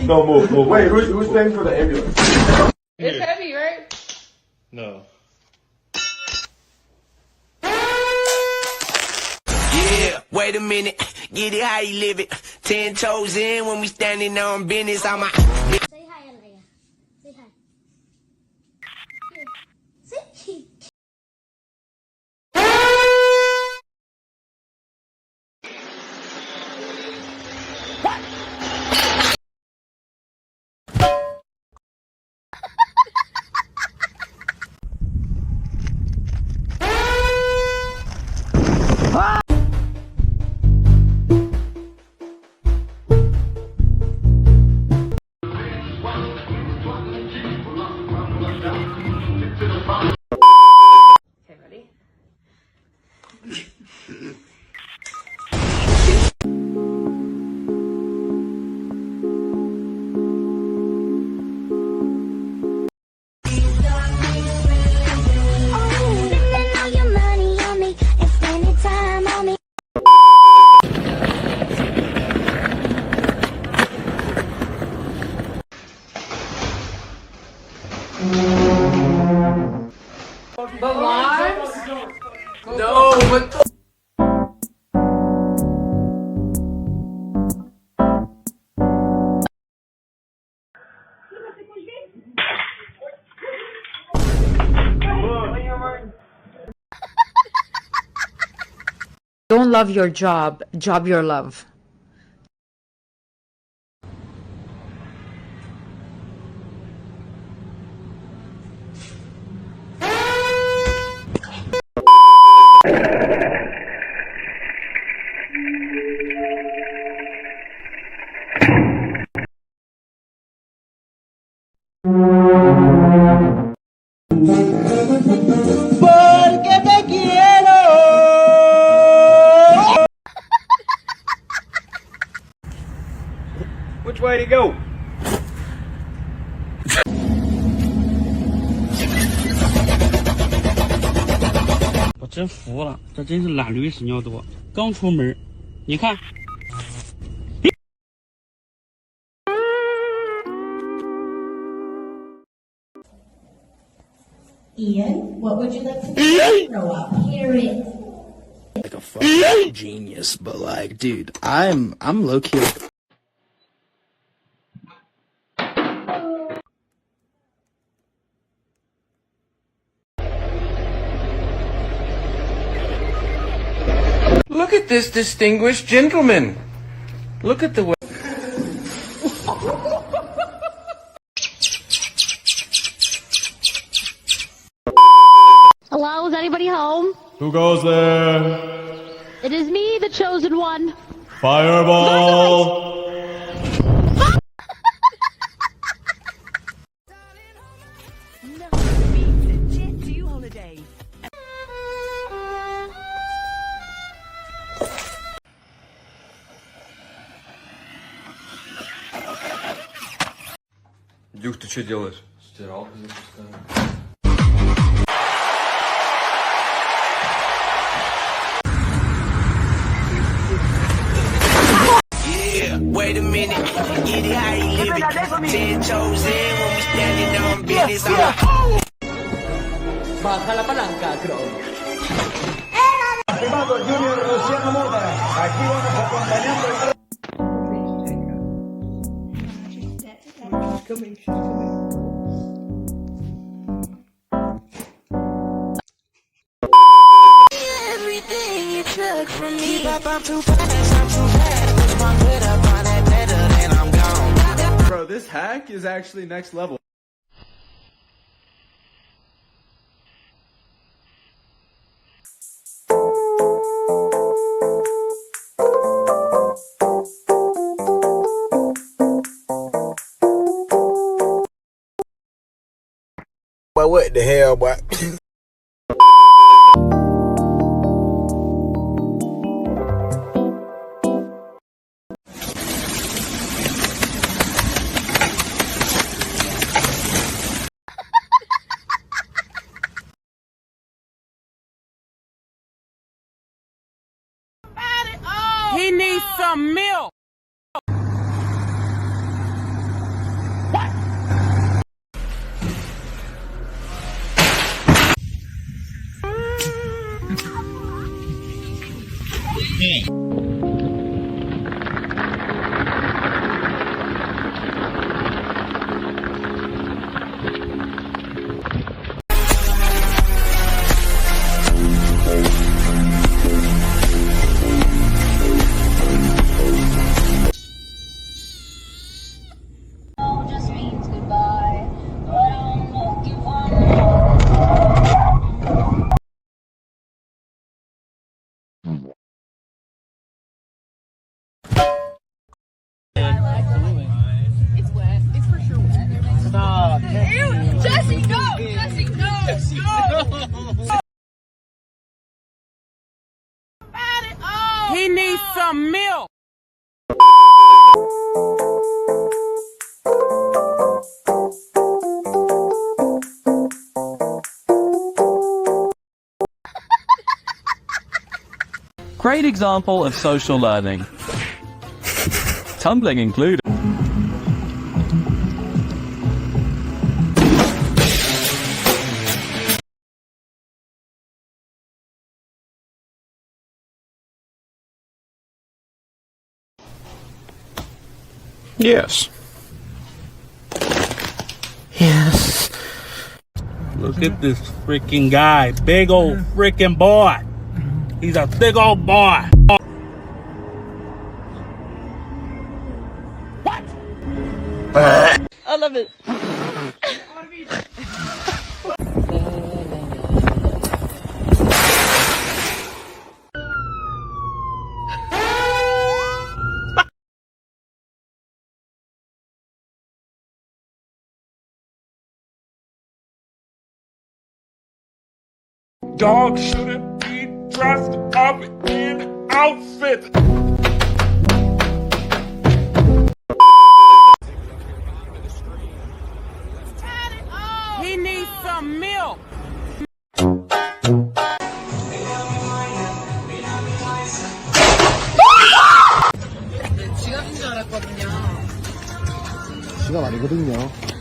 No, move. Wait, who's paying for the ambulance? It's heavy, right? No. Yeah, wait a minute. Get it how you live it. 10 toes in when we standing on business. I'm a... Say hi, Alaya. Say hi. Say Okay, ready? The limes? No, but the... Don't love your job, job your love. Porque te quiero. Which way to go? 我真服了，这真是懒驴屎尿多。刚出门，你看。 Ian, what would you like to do when you grow up? Period. Like a fucking genius, but like, dude, I'm low key. Look at this distinguished gentleman. Look at the way. Hello, is anybody home? Who goes there? It is me, the chosen one. Fireball! Дюх, ты что делаешь? Стиралку запускаю. Wait a minute, get it how you live it. 10 toes in when we standing on business. I'm like, oh! Baja la palanca, Crow. Estimado Junior Luciano Moda, aquí vamos acompañando. Everything you took from me. Keep up, I'm too fast. Push my foot up on that pedal, then I'm gone. Bro, this hack is actually next level. Boy, what the hell, boy? He needs some milk. Just means goodbye, but I'm looking for It's wet. It's for sure wet. Stop. Ew, Jesse, no! Jesse, no! He needs some milk. Great example of social learning. Tumbling included. Yes. Yes. Look at this freaking guy. Big old freaking boy. He's a big old boy. I love it. Dog shouldn't be dressed up in outfits. He needs some milk. 지갑인 줄 알았거든요. 지갑 아니거든요.